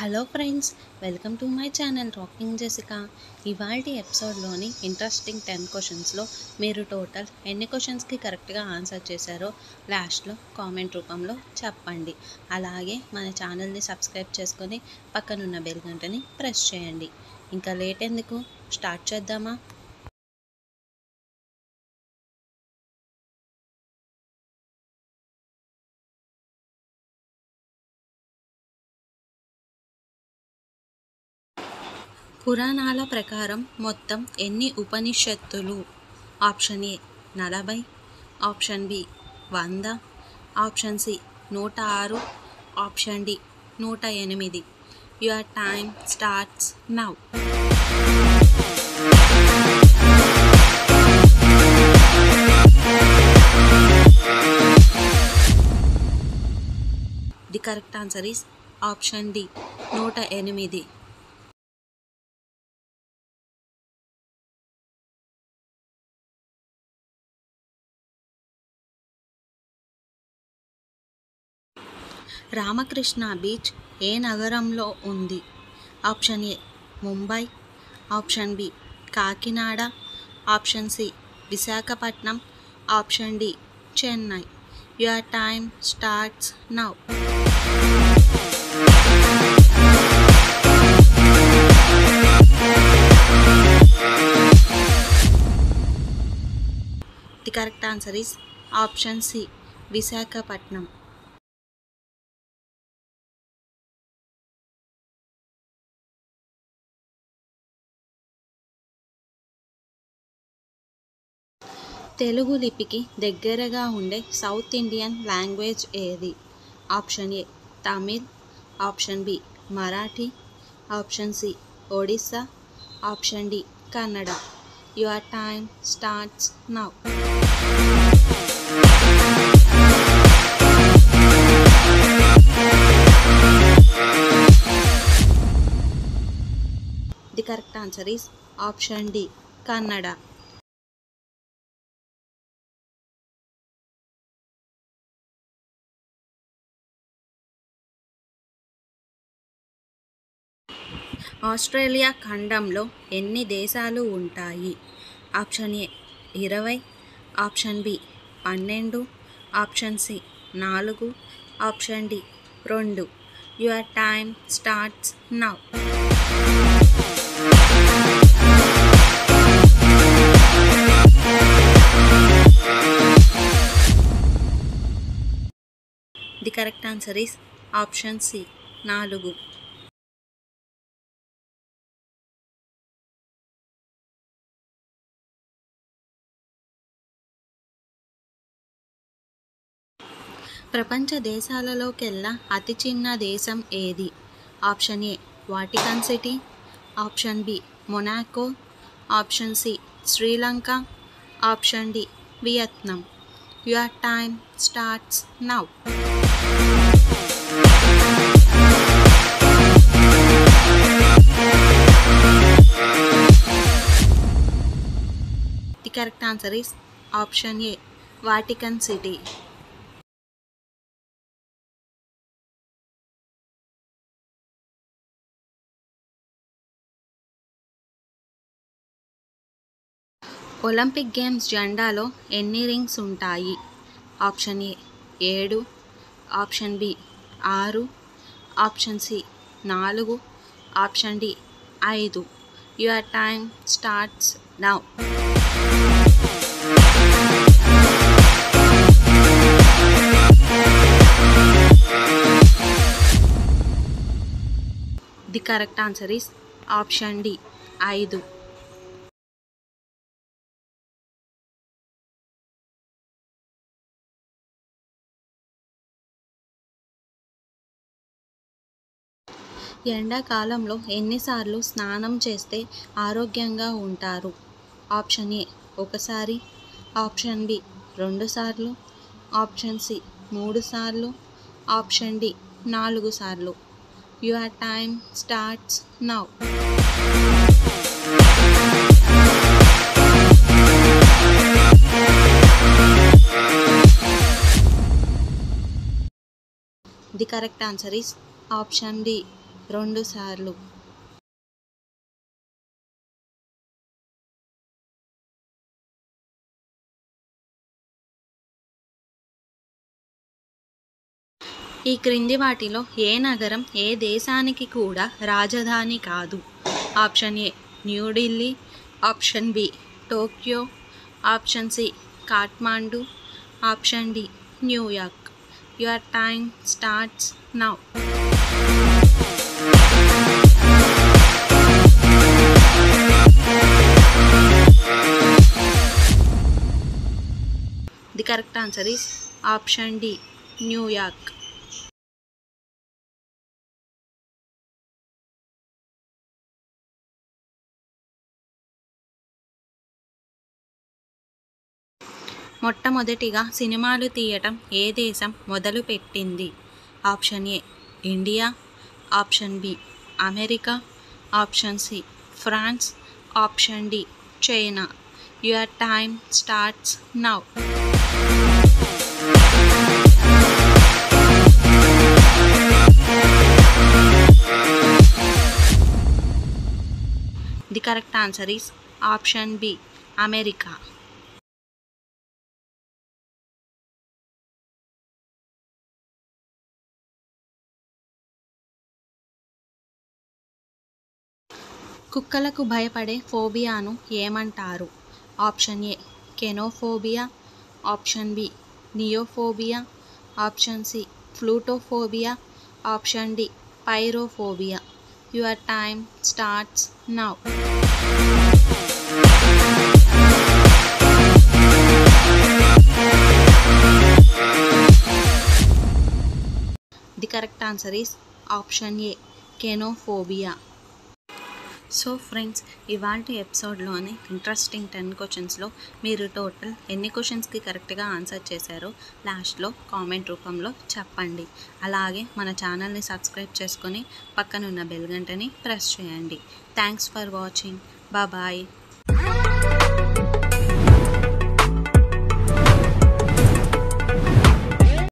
Hello friends, welcome to my channel rocking Jessica. ఇవాల్టి ఎపిసోడ్లోని interesting 10 క్వశ్చన్స్లో మీరు టోటల్ ఎన్ని క్వశ్చన్స్కి కరెక్ట్గా ఆన్సర్ చేశారో లాస్ట్లో కామెంట్ రూపంలో చెప్పండి. అలాగే మన ఛానల్ని సబ్స్క్రైబ్ చేసుకొని పక్కనున్న బెల్ గంటని ప్రెస్ చేయండి. ఇంకా లేట్ ఎందుకు, స్టార్ట్ చేద్దామా? పురాణాల ప్రకారం మొత్తం ఎన్ని ఉపనిషత్తులు? Option A 40, option B 100, option C 106, option D 108. Your time starts now. The correct answer is option D 108. Ramakrishna beach ఏ నగరంలో ఉంది? Option A Mumbai, option B Kakinada, option C Visakhapatnam, option D Chennai. Your time starts now. The correct answer is option C Visakhapatnam. Telugu లిపికి దగ్గరగా ఉండే south Indian language ఏది? Option A Tamil, option B Marathi, option C Odisha, option D Kannada. Your time starts now. The correct answer is option D Kannada. Australia ఖండంలో ఎన్ని దేశాలు ఉంటాయి? Option A 20, option B 12, option C 4, option D 2. Your time starts now. The correct answer is option C 4. ప్రపంచ దేశాలలోకెల్లా అతి చిన్న దేశం ఏది? Option A Vatican City, option B Monaco, option C Sri Lanka, option D Vietnam. Your time starts now. The correct answer is option A Vatican City. Olympic Games జెండాలో ఎన్ని rings ఉంటాయి? Option A 7, option B 6, option C 4, option D 5. Your time starts now. The correct answer is option D 5. ఎండాకాలంలో ఎన్నిసార్లు స్నానం చేస్తే ఆరోగ్యంగా ఉంటారు? Option A 1, option B 2 సార్లు, ఆప్షన్ సి 3 సార్లు, ఆప్షన్ డి 4 సార్లు. Your time starts now. The correct answer is option D 2 సార్లు. ఈ క్రింది వాటిలో ఏ నగరం ఏ దేశానికి కూడా రాజధాని కాదు? Option A New Delhi, option B Tokyo, option C Kathmandu, option D New York. Your time starts now. The correct answer is option D New York. మొట్టమొదటిగా సినిమాలు తీయటం ఏ దేశం మొదలుపెట్టింది? Option A India, option B America, option C France, option D China. Your time starts now. The correct answer is option B America. కుక్కలకు భయపడే ఫోబియాను ఏమంటారు? Option A kenophobia, option B neophobia, option C ఫ్లూటోఫోబియా, option D pyrophobia. Your time starts now. The correct answer is option A kenophobia. So friends, ఇవాల్టి ఎపిసోడ్లోని interesting 10 క్వశ్చన్స్లో మీరు total ఎన్ని క్వశ్చన్స్కి కరెక్ట్గా ఆన్సర్ చేశారో లాస్ట్లో కామెంట్ రూపంలో చెప్పండి. అలాగే మన ఛానల్ని సబ్స్క్రైబ్ చేసుకొని పక్కనున్న బెల్ గంటని ప్రెస్ చేయండి. Thanks for watching. బాయ్.